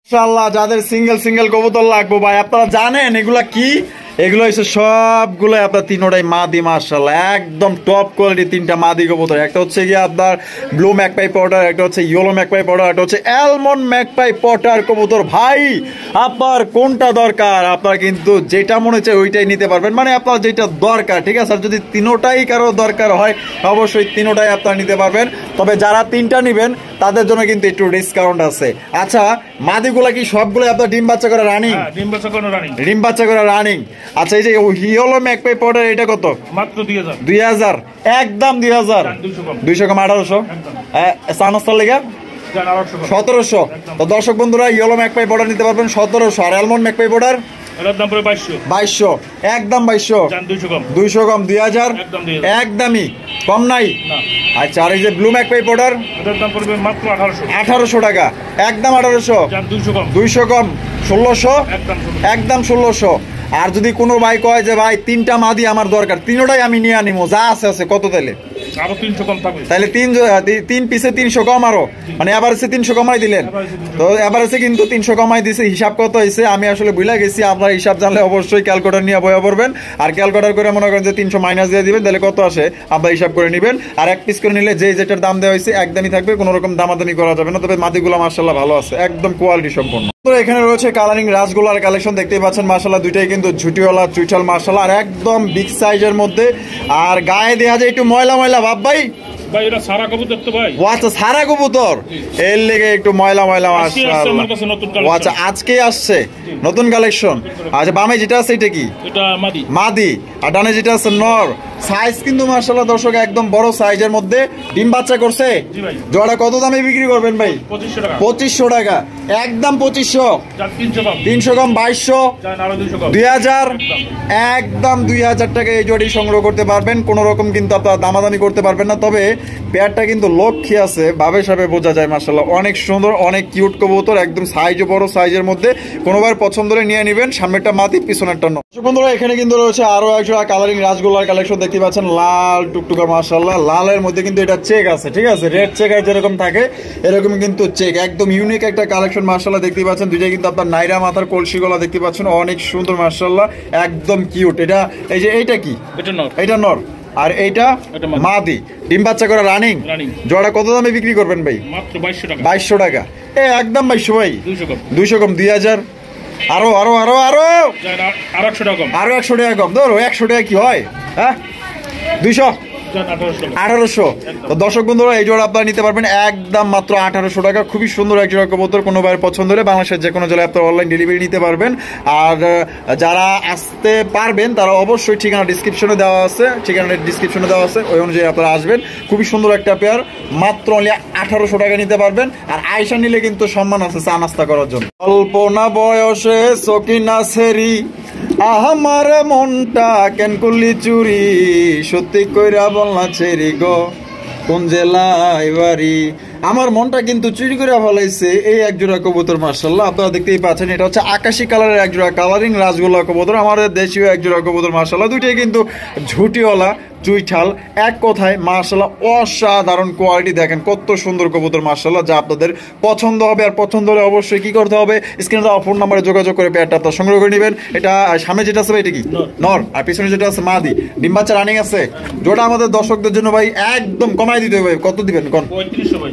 ইনশাআল্লাহ যাদের সিঙ্গেল কবুতর লাগবে ভাই আপনারা জানেন এগুলা কি? এগুলো হচ্ছে সবগুলো আপনার তিনটাই মাদি মাশাআল্লাহ একদম টপ কোয়ালিটি। তিনটা মাদি কবুতর, একটা হচ্ছে গিয়ে আপনার ব্লু ম্যাকপাই পটার, একটা হচ্ছে ইয়েলো ম্যাকপাই পটার, একটা হচ্ছে অ্যালমন্ড ম্যাকপাই পটার কবুতর। ভাই আপনার কোনটা দরকার আপনার কিন্তু যেটা মনে হচ্ছে ওইটাই নিতে পারবেন, মানে আপনার যেটা দরকার ঠিক আছে। আর যদি তিনোটাই কারো দরকার হয় অবশ্যই তিনোটাই আপনারা নিতে পারবেন। তবে যারা তিনটা নেবেন তাদের জন্য কিন্তু একটু ডিসকাউন্ট আছে। আচ্ছা মাদিগুলা কি সবগুলো আপনার ডিম বাচ্চা করা রানিং? হ্যাঁ ডিম বাচ্চা করে রানিং। ডিম বাচ্চা করা রানিং। আচ্ছা এই যে ইয়েলো ম্যাকপাই পটার এটা কত? মাত্র 2000। 2000 একদম 2000। 200 কম। 200 কম 1800। সানস্তার লেগে জান আরো 100 কম। 1700। তো দর্শক বন্ধুরা ইয়েলো ম্যাকপাই পটার নিতে পারবেন 1700। আর অ্যালমন্ড ম্যাকপাই পটার এটার দাম পড়ে 2200। 2200 একদম 2200। জান 200 কম। 200 কম 2000 একদম 2000। একদমই কম নাই। না। আচ্ছা আর এই যে ব্লু ম্যাকপাই পটার এটার দাম পড়বে মাত্র 1800। 1800 টাকা একদম 1800। জান 200 কম। 200 কম 1600 একদম 1600। একদম 1600। আর যদি কোনো ভাই কয় যে ভাই তিনটা মাদি আমার দরকার, তিনটাই আমি নিয়ে আনিমো যা আছে আছে কত তাইলে? আরো 300 কম থাকবে। তাহলে তিন পিসে 300 কম, আরো মানে এভারেজে 300 কমাই দিলেন। তো এভারেজে কিন্তু 300 কমাই দিছে। হিসাব কত হয়েছে আমি আসলে ভুলে গেছি, আপনার হিসাব জানলে অবশ্যই ক্যালকুলেটর নিয়ে বয়া পড়বেন, আর ক্যালকুলেটর করে মনে করেন যে 300 মাইনাস দিয়ে দিবেন, তাহলে কত আসে আপনার হিসাব করে নেবেন। আর এক পিস করে নিলে যেটার দাম দেওয়া হয়েছে একদমই থাকবে, কোনো রকম দামাদামি করা যাবে না। তবে মাদিগুলো মাশাআল্লাহ ভালো আছে, একদম কোয়ালিটি সম্পন্ন। তো এখানে রয়েছে কালারিং রাসগোল্লার কালেকশন, দেখতেই পাচ্ছেন মাশাআল্লাহ দুইটাই কিন্তু ঝুটিওয়ালা চুইঠাল মাশাআল্লাহ, আর একদম বিগ সাইজের মধ্যে। আর গায়ে দেয়া যায় একটু ময়লা ময়লা ভাব ভাই, ভাই এটা সারা কবুতর তো ভাই। ও আচ্ছা সারা কবুতর, এর লেগে একটু ময়লা ময়লা মাশাআল্লাহ। ও আচ্ছা আজকেই আসছে নতুন কালেকশন। আচ্ছা বামে যেটা আছে এটা কি? এটা মাদি। মাদি। আর ডানে যেটা আছে নর। সাইজ কিন্তু মাশাআল্লাহ দর্শক একদম বড় সাইজের মধ্যে। ডিম বাচ্চা করছে? জি ভাই। জোড়া কত দামে বিক্রি করবেন ভাই? 2500 টাকা। 2500 টাকা, একদম 2500। 300 কম। 300 কম 2200। জান আরো 200 কম। 2000, একদম 2000 টাকা এই জোড়ি সংগ্রহ করতে পারবেন। কোনো রকম কিন্তু আপনারা দামাদামি করতে পারবেন না। তবে পেয়ারটা কিন্তু লক্ষ্যে আছে, ভাবে সাবে বোঝা যায় মাশাআল্লাহ, অনেক সুন্দর, অনেক কিউট কবুতর, একদম সাইজও বড় সাইজের মধ্যে। কোনোবার পছন্দ হলে নিয়ে নেবেন, সামনেরটা মাটি পিছনেরটা নর। বন্ধুরা এখানে কিন্তু রয়েছে আরো একজোড়া কালারিং রাসগোল্লার কালেকশন, দেখতে পাচ্ছেন লাল টুকটুকা মাশাআল্লাহ। লালের মধ্যে কিন্তু এটা চেক আছে, ঠিক আছে, রেড চেক যেরকম থাকে এরকম কিন্তু চেক, একদম ইউনিক একটা কালেকশন মাশাআল্লাহ। দেখতে পাচ্ছেন দুইটা কিন্তু আপনার নাইরা মাথার কলসি গলা, দেখতে পাচ্ছেন অনেক সুন্দর মাশাআল্লাহ, একদম কিউট। এটা এই যে এইটা কি? এটা নর। এটা নর, আর এইটা মাদি। ডিম বাচ্চা করা রানিং। জোড়া কত দামে বিক্রি করবেন ভাই? মাত্র 2200 টাকা। 2200 টাকা, একদম 2200 ভাই। 200 কম। 200 কম 2000। আরো আরো আরো আরো জান আরো 100 টাকা কম। আরো 100 টাকা কম। ধরো 100 টাকা কি হয়? হ্যাঁ 200। 1800। তো দর্শক বন্ধুরা এই জোড়া আপনারা নিতে পারবেন একদম মাত্র 1800 টাকা। খুবই সুন্দর এক জোড়া কবুতর, কোনো ভাইয়ের পছন্দ হলে বাংলাদেশের যে কোনো জেলায় আপনারা অনলাইন ডেলিভারি নিতে পারবেন। আর যারা আসতে পারবেন তারা অবশ্যই ঠিকানা ডিসক্রিপশনে দেওয়া আছে, ওই অনুযায়ী আপনারা আসবেন। খুবই সুন্দর একটা পেয়ার, মাত্র অনলি 1800 টাকা নিতে পারবেন। আর আয়সা নিলে কিন্তু সম্মান আছে চা নাস্তা করার জন্য। কল্পনা বয়সে সকিনা সেরি, আমার মনটা কেন করলি চুরি, সত্যি কইরা বলনা ছেড়ি গো কোন জেলায় বাড়ি। আমার মনটা কিন্তু চুরি করে ফলাইছে এই একজোড়া কবুতর মাশাআল্লাহ। আপনারা দেখতেই পাচ্ছেন এটা হচ্ছে আকাশি কালারের একজোড়া কালারিং রাসগোল্লা কবুতর, আমাদের দেশীয় একজোড়া কবুতর মাশাআল্লাহ। দুইটাই কিন্তু ঝুটিওয়ালা চুইঠাল, এক কথায় মাশাআল্লাহ অসাধারণ কোয়ালিটি। দেখেন কত সুন্দর কবুতর মাশাআল্লাহ, যা আপনাদের পছন্দ হবে। আর পছন্দ হলে অবশ্যই কি করতে হবে? স্ক্রিনে দেওয়া ফোন নাম্বারে যোগাযোগ করে পেয়ারটা আপনারা সংগ্রহ করে নেবেন। এটা সামনে যেটা আছে এটা কি? নর। আর পিছনে যেটা আছে মাদি। ডিম বাচ্চা রানিং আছে। জোড়া আমাদের দর্শকদের জন্য ভাই একদম কমাই দিতে হবে। কত দিবেন কোন? 3500 ভাই।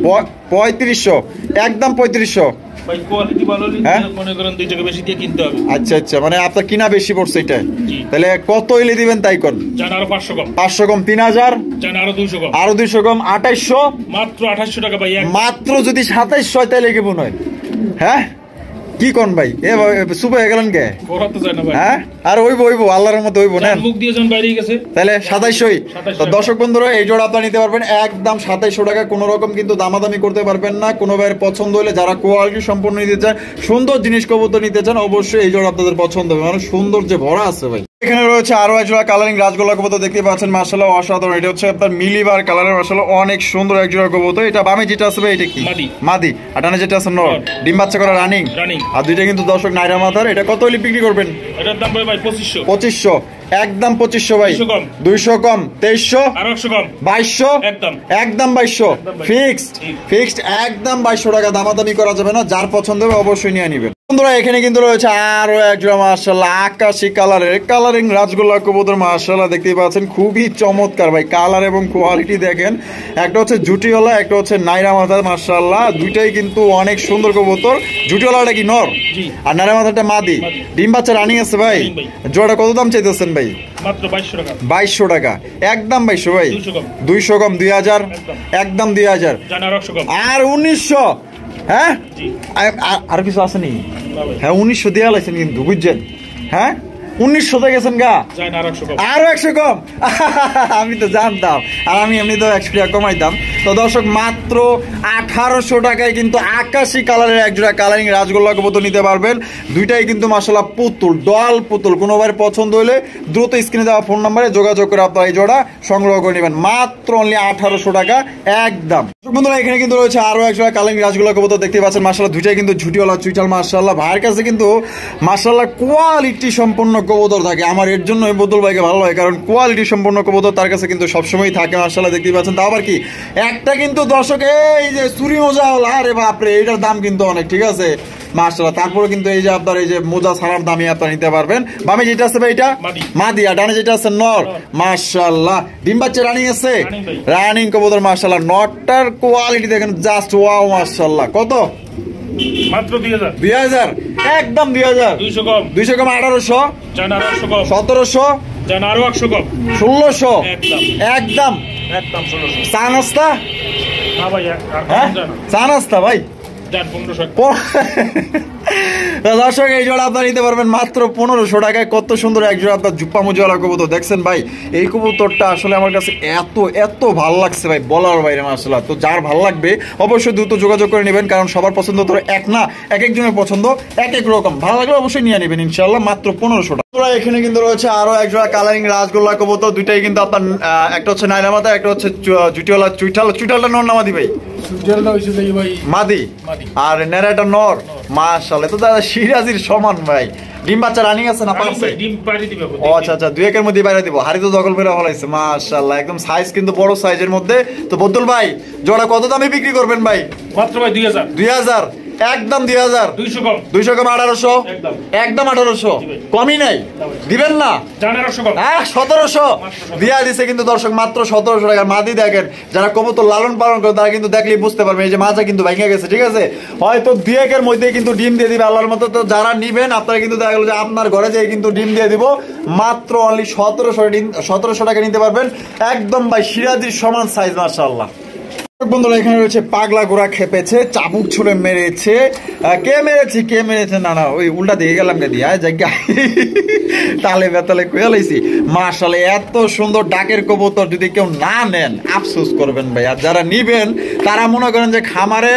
3500, একদম 3500 ভাই। কোয়ালিটি ভালো হলে মনে করেন 2 টাকা বেশি দিয়ে কিনতে হবে। আচ্ছা আচ্ছা, মানে আপনার কিনা বেশি পড়ছে এটা। তাহলে কত হইলে দিবেন তাই কোন? জান আরো 500 কম। 500 কম 3000। জান আরো 200 কম। আরো 200 কম 2800। মাত্র 2800 টাকা ভাই। মাত্র যদি 2700 হয় তাহলে কেমন হয়? হ্যাঁ কি কোন ভাই? এ সুপ হয়ে গেলেন কে? পড়াতে যায় না ভাই। হ্যাঁ আর ওইবো আল্লাহর মতো ওইবো না, মুখ দিয়ে যখন বাইরে গেছে তাহলে 2700। তো দর্শক বন্ধুরা এই জোড়া আপনারা নিতে পারবেন একদম 2700 টাকা। কোনো রকম কিন্তু দামাদামি করতে পারবেন না। কোনো ভাইয়ের পছন্দ হলে, যারা কোয়ালিটি সম্পন্ন নিতে চান, সুন্দর জিনিস কবুতর নিতে চান, অবশ্যই এই জোড়া আপনাদের পছন্দ হবে, মানে সুন্দর যে ভরা আছে ভাই। এখানে রয়েছে আরো এক জোড়া কালারিং রাসগোল্লা কবুতর, দেখতে পাচ্ছেন মাশাআল্লাহ অসাধারণ। এটা হচ্ছে আপনার মিলিবার কালারের মাশাআল্লাহ অনেক সুন্দর এক জোড়া কবুতর। এটা বামে যেটা আছে ভাই এটা কি? মাদি। আর ডানে যেটা আছে নর। ডিম বাচ্চা করা রানিং। আর দুইটা কিন্তু দর্শক নাইরা মাথার। এটা কত হলে বিক্রি করবেন? এটার দাম ভাই 2500। 2500, একদম 2500 ভাই। 200 কম 2300। আর 100 কম 2200। একদম 2200 ফিক্সড একদম 2200 টাকা। দামাদামি করা যাবে না, যার পছন্দ হবে অবশ্যই নিয়ে নেবেন। বন্ধুরা এখানে কিন্তু রয়েছে আরো একজোড়া মাশাআল্লাহ আকাশি কালারের কালারিং রাসগোল্লা কবুতর মাশাআল্লাহ, দেখতেই পাচ্ছেন খুবই চমৎকার ভাই। কালার এবং কোয়ালিটি দেখেন, একটা হচ্ছে জুটিওয়ালা, একটা হচ্ছে নাইরা মাথার মাশাআল্লাহ। দুইটাই কিন্তু অনেক সুন্দর কবুতর। জুটিওয়ালাটা কি নর? আর নাইরা মাথাটা মাদি। ডিম বাচ্চা রানিং আছে ভাই। জোড়া কত দাম চাইতেছেন ভাই? মাত্র 2200 টাকা। 2200 টাকা, একদম 2200 ভাই। 200 কম 2000। একদম 2000। জান আর 100 কম। আর 1900। হ্যাঁ আর কিছু আসেনি? হ্যাঁ 1900 দেওয়া লাগছেন কিন্তু, বুঝছেন? হ্যাঁ 1900 গেছেন গা। আরো 100 কম। আমি তো জানতাম, আর আমি এমনি তো 100 টাকা কমাইতাম। তো দর্শক মাত্র 1800 টাকায় কিন্তু আকাশি কালারের একজোড়া কালারিং রাসগোল্লা কবুতর নিতে পারবেন। দুইটাই কিন্তু মাশাআল্লাহ পুতুল, ডল পুতুল। কোনোবার পছন্দ হলে দ্রুত স্ক্রিনে দেওয়া ফোন নাম্বারে যোগাযোগ করে আপনারা এই জোড়া সংগ্রহ করে নেবেন মাত্র অনলি 1800 টাকা একদম। বন্ধুরা এখানে কিন্তু রয়েছে আরো একজোড়া কালারিং রাসগোল্লা কবুতর, দেখতে পাচ্ছেন মাশাআল্লাহ দুইটাই কিন্তু ঝুটিওয়ালা চুইটাল মাশাআল্লাহ। ভাইয়ের কাছে কিন্তু মাশাআল্লাহ কোয়ালিটি সম্পন্ন কবুতর থাকে। আমার এর জন্য বদল ভাইকে ভালো লাগে, কারণ কোয়ালিটি সম্পন্ন কবুতর তার কাছে কিন্তু সবসময় থাকে মাশাআল্লাহ, দেখতেই পাচ্ছেন। তাও আবার কি একটা কিন্তু দর্শক এই যে চুরি মোজা হল, আরে বাপরে এটার দাম কিন্তু অনেক, ঠিক আছে মাশাআল্লাহ। তারপরে কিন্তু এই যে আপনার এই যে মোজা ছাড়ার দামই আপনারা নিতে পারবেন। বামে যেটা আছে ভাই এটা মাদি, আর ডানে যেটা আছে নর। মাশাআল্লাহ ডিম বাচ্চা রানিং আছে, রানিং কবুতর মাশাআল্লাহ। নটটার কোয়ালিটি দেখেন জাস্ট ওয়াও মাশাআল্লাহ। কত? মাত্র 2000। 2000 একদম 2000। 200 কম, 200 কম 1800, জান 1800 কম, 1700, জান আরো 100 কম, 1600 একদম একদম। 1600। চা নাস্তা? না ভাই আর হ্যাঁ কম জানা, চা নাস্তা ভাই জান 1500। দর্শক এই জোড়া আপনার নিতে পারবেন মাত্র 1500 টাকায়। কত সুন্দর এক জোড়া আপনার জুপ্পা মুজওয়ালা কবুতর দেখছেন ভাই। এই কবুতরটা আসলে আমার কাছে এত এত ভালো লাগছে ভাই, বলার বাইরে মাশাআল্লাহ। তো যার ভালো লাগবে অবশ্যই দ্রুত যোগাযোগ করে নেবেন, কারণ সবার পছন্দ তো এক না, এক একজনের পছন্দ এক এক রকম। ভালো লাগলে অবশ্যই নিয়ে নেবেন ইনশাআল্লাহ, মাত্র 1500 টাকা। এখানে কিন্তু রয়েছে আরো এক জোড়া কালারিং রাজগোল্লা কবুতর, দুইটাই কিন্তু আপনার একটা হচ্ছে নাইরা মাথা, একটা হচ্ছে জুটিওয়ালা চুইঠাল। চুইঠালটা নর না মাদি ভাই? মাদি। আর নেড়াটা নর মাশাআল্লাহ। তো দাদা সিরাজির সমান ভাই। ডিম বাচ্চা রানিং আছে না পারছে? ডিম পাড়ি দিবে। ও আচ্ছা আচ্ছা, 2 একের মধ্যে বাইরে দিব। হাড়ি তো দখল করে ফলাইছে মাশাআল্লাহ, একদম সাইজ কিন্তু বড় সাইজের মধ্যে। তো বদল ভাই জোড়া কত দামে বিক্রি করবেন ভাই? মাত্র ভাই 2000। 2000 একদম 2000। 200 কম, 200 কম 1800, একদম 1800, কমই নাই দিবেন না? জান 1800 কম, হ্যাঁ 1700 দিয়া দিছে কিন্তু দর্শক, মাত্র 1700 টাকা। মাদি দেখেন, যারা কবুতর লালন পালন করে তারা কিন্তু দেখলেই বুঝতে পারবে এই যে মাজা কিন্তু ভেঙে গেছে, ঠিক আছে। হয়তো 2 একের মধ্যে কিন্তু ডিম দিয়ে দিবে আল্লাহর মতো। তো যারা নিবেন আপনারা কিন্তু দেখা গেল যে আপনার ঘরে যেয়ে কিন্তু ডিম দিয়ে দিব, মাত্র অনলি 1700 টাকা নিতে পারবেন একদম ভাই সিরাজির সমান সাইজ মাশাআল্লাহ। বন্ধুরা এখানে রয়েছে পাগলা গোড়া খেপেছে, চাবুক ছুড়ে মেরেছে। কে মেরেছে না না ওই উল্টা দিকে গেলাম কে দিয়া জায়গা তালে বেতালে কয়ে লাইছি মাশাআল্লাহ। এত সুন্দর ডাকের কবুতর যদি কেউ না নেন আফসোস করবেন ভাই। আর যারা নিবেন তারা মনে করেন যে খামারে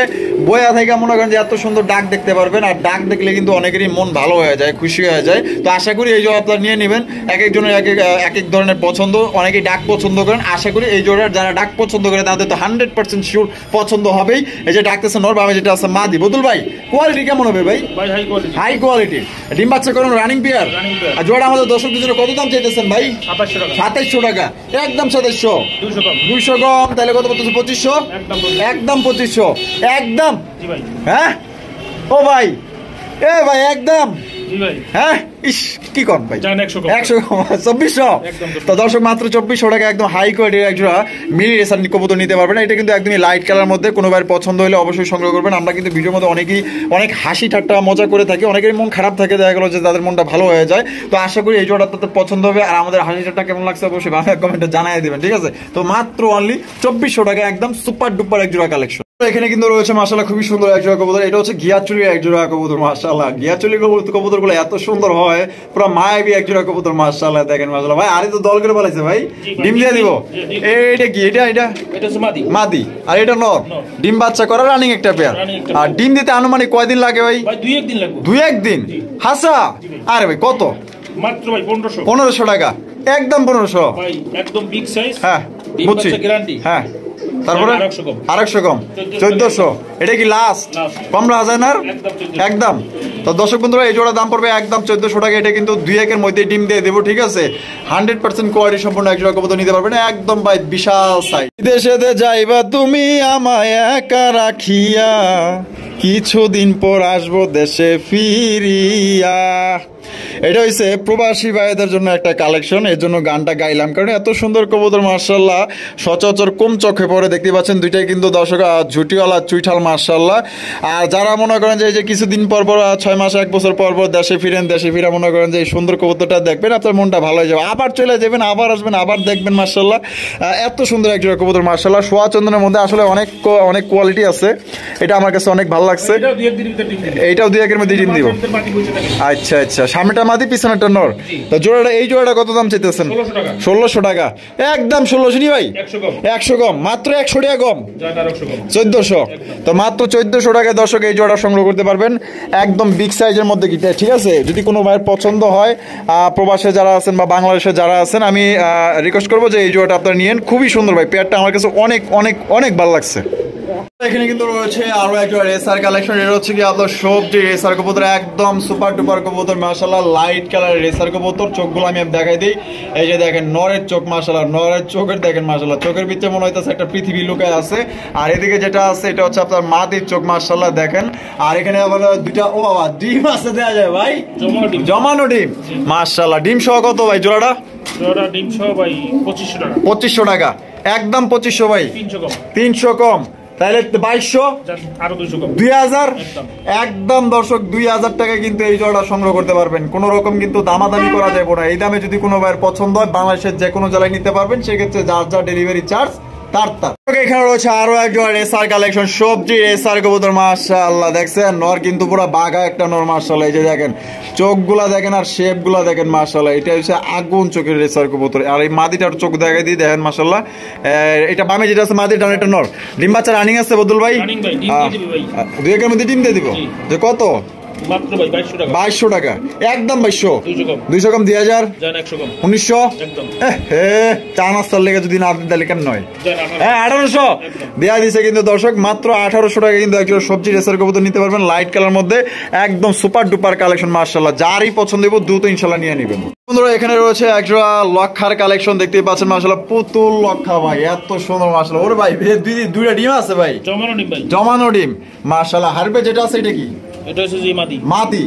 বয়া থেকে মনে করেন যে এত সুন্দর ডাক দেখতে পারবেন। আর ডাক দেখলে কিন্তু অনেকেরই মন ভালো হয়ে যায়, খুশি হয়ে যায়। তো আশা করি এই জোড়া আপনারা নিয়ে নেবেন। এক একজনের এক এক ধরনের পছন্দ, অনেকেই ডাক পছন্দ করেন। আশা করি এই জোড়ার যারা ডাক পছন্দ করে তাদের তো 100% শিওর পছন্দ হবেই। এই যে ডাকতেছে নর, বামে যেটা আছে মাদি। বদুল ভাই কোয়ালিটি কেমন হবে ভাই? ভাই হাই কোয়ালিটি। ডিম বাচ্চা করুন রানিং পেয়ার। আর জোড়া আমাদের দর্শকদের জন্য কত দাম চাইতেছেন ভাই? 2700 টাকা একদম। 2700, 200 কম, তাহলে কত বলতেছে? 2500, একদম 2500 একদম। হ্যাঁ ও ভাই, এ ভাই একদম। হ্যাঁ ইস কি কম ভাই? 100 কম 2400। তো দর্শক মাত্র 2400 টাকা একদম হাই কোয়ালিটির একজোড়া মিলি রেসার কবুতর নিতে পারবেন। এটা কিন্তু একদমই লাইট কালার মধ্যে। কোনো ভাইয়ের পছন্দ হলে অবশ্যই সংগ্রহ করবেন। আমরা কিন্তু ভিডিওর মধ্যে অনেক হাসি ঠাট্টা মজা করে থাকি, অনেকের মন খারাপ থাকে, দেখা গেল যে তাদের মনটা ভালো হয়ে যায়। তো আশা করি এই জোড়া তাদের পছন্দ হবে। আর আমাদের হাসি ঠাট্টা কেমন লাগছে অবশ্যই বাংলা কমেন্টে জানিয়ে দিবেন, ঠিক আছে। তো মাত্র অনলি 2400 টাকা একদম সুপার ডুপার এক জোড়া কালেকশন। এখানে কিন্তু রয়েছে মাশাআল্লাহ খুবই সুন্দর এক জোড়া কবুতর। এটা হচ্ছে ঘিয়াচুলির এক জোড়া কবুতর মাশাআল্লাহ। ঘিয়াচুলির কবুতর গুলো এত সুন্দর হয়, পুরো মায়াবী এক জোড়া কবুতর মাশাআল্লাহ। দেখেন মাশাআল্লাহ ভাই, আরে তো দল করে বলাইছে ভাই। ডিম দিয়ে দিব। এইটা কি? এটা হচ্ছে মাদি আর এটা নর। ডিম বাচ্চা করা রানিং একটা পেয়ার। আর ডিম দিতে আনুমানিক কয়দিন লাগে ভাই? 2-1 দিন লাগবে। 2-1 দিন হাসা। আরে ভাই কত? মাত্র ভাই 1500। 1500 টাকা একদম 1500 ভাই একদম বিগ সাইজ। হ্যাঁ বুঝছি, গ্যারান্টি। হ্যাঁ তারপরে 200 কম 1400। এটা কি লাস্ট? কম রাখা যায় না একদম। তো দর্শক বন্ধুরা এই জোড়া দাম পড়বে একদম 1400 টাকা। এটা কিন্তু 2 একের মধ্যে ডিম দিয়ে দেবো, ঠিক আছে। 100% কোয়ালিটি সম্পূর্ণ এক জোড়া কবুতর নিতে পারবেন একদম ভাই বিশাল সাইজ। বিদেশেতে যাইবা তুমি আমায় একা রাখিয়া, কিছুদিন পর আসবো দেশে ফিরিয়া। এটা হইছে প্রবাসী ভাইদের জন্য একটা কালেকশন, এর জন্য গানটা গাইলাম, কারণ এত সুন্দর কবুতর মাশাআল্লাহ সচরাচর কম চোখে পড়ে। দেখতে পাচ্ছেন দুইটাই কিন্তু দর্শক ঝুটিওয়ালা চুইঠাল মাশাআল্লাহ। আর যারা মনে করেন যে কিছুদিন পর পর 6 মাস 1 বছর পর পর দেশে ফিরে মনে করেন যে এই সুন্দর কবুতরটা দেখবেন, আপনার মনটা ভালো হয়ে যাবে। আবার চলে যাবেন, আবার আসবেন, আবার দেখবেন মাশাআল্লাহ। এত সুন্দর এক জোড়া কবুতর মাশাআল্লাহ। সোয়া চন্দনের মধ্যে আসলে অনেক কোয়ালিটি আছে। এটা আমার কাছে অনেক ভালো লাগছে। এইটাও 2 একের মধ্যে ডিম দিব। আচ্ছা আচ্ছা, সামনেটা মাদি পিছনেটা নর। তো জোড়াটা এই জোড়াটা কত দাম চাইতেছেন? 1600 টাকা একদম। 1600 নি ভাই? 100 কম, মাত্র 100 টাকা কম, 1400। তো মাত্র 1400 টাকায় দর্শক এই জোড়া সংগ্রহ করতে পারবেন একদম বিগ সাইজের মধ্যে, ঠিক আছে। যদি কোনো ভাইয়ের পছন্দ হয়, প্রবাসে যারা আছেন বা বাংলাদেশে যারা আছেন, আমি রিকোয়েস্ট করবো যে এই জোড়াটা আপনারা নিয়েন। খুবই সুন্দর ভাই, পেয়ারটা আমার কাছে অনেক ভালো লাগছে। এখানে কিন্তু রয়েছে আরো একটা রেসার কালেকশন। এটা হচ্ছে কি আপনার সবজি রেসার কবুতর, একদম সুপার ডুপার কবুতর মাশাআল্লাহ, লাইট কালার রেসার কবুতর। চোখগুলো আমি দেখাই দিই, এই যে দেখেন নরের চোখ মাশাআল্লাহ, নরের চোখের দেখেন মাশাআল্লাহ, চোখের ভিতরে মনে হইতেছে একটা পৃথিবী লুকায় আছে। আর এদিকে যেটা আছে এটা হচ্ছে আপনার মাদির চোখ মাশাআল্লাহ দেখেন। আর এখানে আবার দুইটা, ও বাবা ডিম আছে দেয়া যায় ভাই, জমানো ডিম মাশাআল্লাহ। ডিম সহ কত ভাই জোড়াটা? জোড়া ডিম সহ ভাই 2500 টাকা। 2500 টাকা, একদম 2500 ভাই, 300 কম। 300 কম, তাহলে 2200, আরো 200 কম, 2000 একদম। দর্শক 2000 টাকা কিন্তু এই জোড়াটা সংগ্রহ করতে পারবেন, কোনো রকম কিন্তু দামাদামি করা যাবে না। এই দামে যদি কোনো ভাইয়ের পছন্দ হয় বাংলাদেশের যে কোনো জেলায় নিতে পারবেন, সেক্ষেত্রে যার যা ডেলিভারি চার্জ তার। এখানে রয়েছে আরো একজন রেসার কালেকশন, সবজি রেসার কবুতর মাশাআল্লাহ দেখছেন। নর কিন্তু পুরো বাঘা একটা নর মাশাআল্লাহ, এই যে দেখেন চোখগুলা দেখেন আর শেপ গুলা দেখেন মাশাআল্লাহ। এটা হচ্ছে আগুন চোখের রেসার কবুতর। আর এই মাদিটার চোখ দেখাই দিই দেখেন মাশাআল্লাহ। এটা বামে যেটা আছে মাদি, ডানে একটা নর। ডিম বাচ্চা রানিং আছে বদুল ভাই? দুই একের মধ্যে ডিম দিয়ে দিব। যে কত? মাত্র ভাই 2200 টাকা, একদম 200 কম, 2000, 1900, চা নাস্তার লেগে যদি না দিন তাহলে কেন নয়, 1800 দেয়া দিছে কিন্তু দর্শক। মাত্র 1800 টাকা কিন্তু একজন সবজি রেসার কবুতর নিতে পারবেন, লাইট কালার মধ্যে একদম সুপার ডুপার কালেকশন মাশাআল্লাহ। যারই পছন্দ হবে দ্রুত ইনশাআল্লাহ নিয়ে নেবেন। বন্ধুরা এখানে রয়েছে একজোড়া লক্ষার কালেকশন, দেখতেই পাচ্ছেন মাশাআল্লাহ, পুতুল লক্ষা ভাই, এত সুন্দর মাশাআল্লাহ। ওরে ভাই দুইটা ডিম আছে ভাই, জমানো ডিম মাশাআল্লাহ। হারবে যেটা আছে এটা কি? এটা হচ্ছে যে মাদি।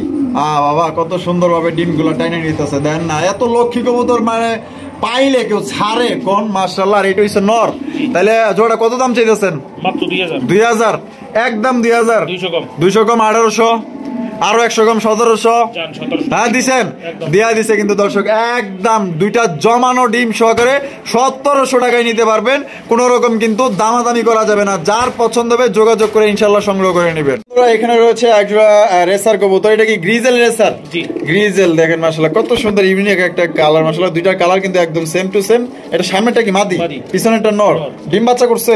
বাবা কত সুন্দর ভাবে ডিমগুলো টাইনে নিতেছে, দেন না এত লক্ষ্মী কবুতর মানে পাইলে কেউ ছাড়ে কোন মাশাআল্লাহ। আর এটা হচ্ছে নর, তাহলে জোড়া কত দাম চাইতেছেন? মাত্র 2000, একদম 2000, 200 কম, 1800, আরো 100 কম, 1700। হ্যাঁ দিছেন, দেয়া দিছে কিন্তু দর্শক, একদম দুইটা জমানো ডিম সহকারে 1700 টাকায় নিতে পারবেন। কোন রকম কিন্তু দামাদামি করা যাবে না, যার পছন্দ হবে যোগাযোগ করে ইনশাআল্লাহ সংগ্রহ করে নেবেন। এখানে রয়েছে একজোড়া রেসার কবুতর, এটা কি গ্রিজেল রেসার? গ্রিজেল দেখেন মাশাআল্লাহ, কত সুন্দর ইউনিক একটা কালার মাশাআল্লাহ। দুইটা কালার কিন্তু একদম সেম টু সেম। এটা সামনেটা কি মাদি, পিছনেরটা নর, ডিম বাচ্চা করছে।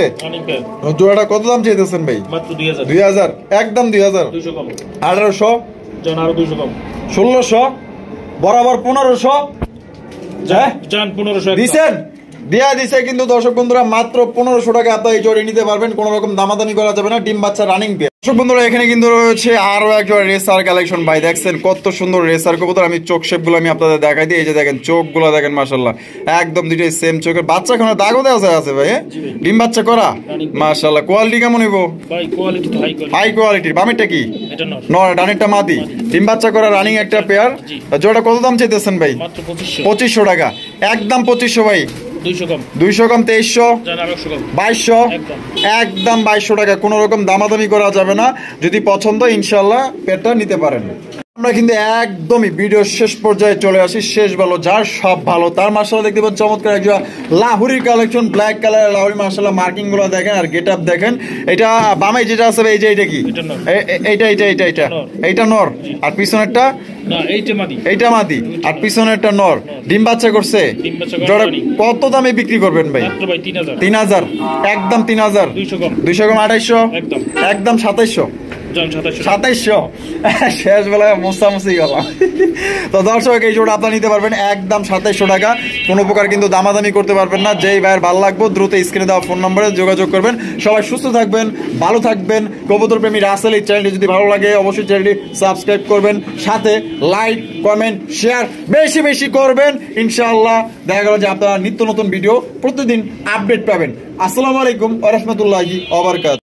জোড়াটা কত দাম চাইতেছেন ভাই? মাত্র 2000, একদম 2000, 1800, 1600, বরাবর 1500 দিছেন, দেয়া দিছে কিন্তু দর্শক বন্ধুরা। মাত্র 1500 টাকা আপনারা এই জোড়া নিতে পারবেন, কোন রকম দামাদামি করা যাবে না, ডিম বাচ্চা রানিং পেয়ে। দর্শক বন্ধুরা এখানে কিন্তু রয়েছে আরো একজন রেসার কালেকশন ভাই, দেখছেন কত সুন্দর রেসার কবুতর। আমি চোখ শেপ গুলো আমি আপনাদের দেখাই দিই, এই যে দেখেন চোখগুলো দেখেন মাশাআল্লাহ, একদম দুইটাই সেম চোখের। বাচ্চা কোনো দাগও দেওয়া আছে ভাই, ডিম বাচ্চা করা মাশাআল্লাহ। কোয়ালিটি কেমন হইব ভাই? কোয়ালিটি তো হাই কোয়ালিটির। বামেরটা কি? এটা নর, ডানেরটা মাদি, ডিম বাচ্চা করা রানিং একটা পেয়ার। জোড়া কত দাম চাইতেছেন ভাই? মাত্র 2500 টাকা, একদম 2500 ভাই, 200 কম, 2300, 2200, একদম 2200 টাকা। কোন রকম দামাদামি করা যাবে না, যদি পছন্দ ইনশাআল্লাহ পেটটা নিতে পারেন। আমরা কিন্তু একদমই ভিডিও শেষ পর্যায়ে চলে আসি, শেষ ভালো যার সব ভালো তার মাশাআল্লাহ। দেখতে পাচ্ছেন চমৎকার একটা লাহুরি কালেকশন, ব্ল্যাক কালার লাহুরি মাশাআল্লাহ। মার্কিং গুলো দেখেন আর গেট আপ দেখেন। এটা বামে যেটা আছে এই যে এটা কি? এইটা নর, আর পিছনেরটা এইটা মাদি, আর পিছনেরটা নর। ডিম বাচ্চা করছে। কত দামে বিক্রি করবেন ভাই? 3000, একদম 3000, 200 কম, 2800, একদম 2700, 2700 শেষ বেলায় মোসামুসি গেল। তো দর্শক এই জোড়া আপনারা নিতে পারবেন একদম 2700 টাকা, কোনো প্রকার কিন্তু দামাদামি করতে পারবেন না। যেই ভাইয়ের ভালো লাগবে দ্রুত স্ক্রিনে দেওয়া ফোন নম্বরে যোগাযোগ করবেন। সবাই সুস্থ থাকবেন, ভালো থাকবেন। কবুতর প্রেমী রাসেল এই চ্যানেলটি যদি ভালো লাগে অবশ্যই চ্যানেলটি সাবস্ক্রাইব করবেন, সাথে লাইক কমেন্ট শেয়ার বেশি বেশি করবেন। ইনশাআল্লাহ দেখা গেল যে আপনারা নিত্য নতুন ভিডিও প্রতিদিন আপডেট পাবেন। আসসালামু আলাইকুম ওয়া রাহমাতুল্লাহি ওয়া বারাকাতুহু।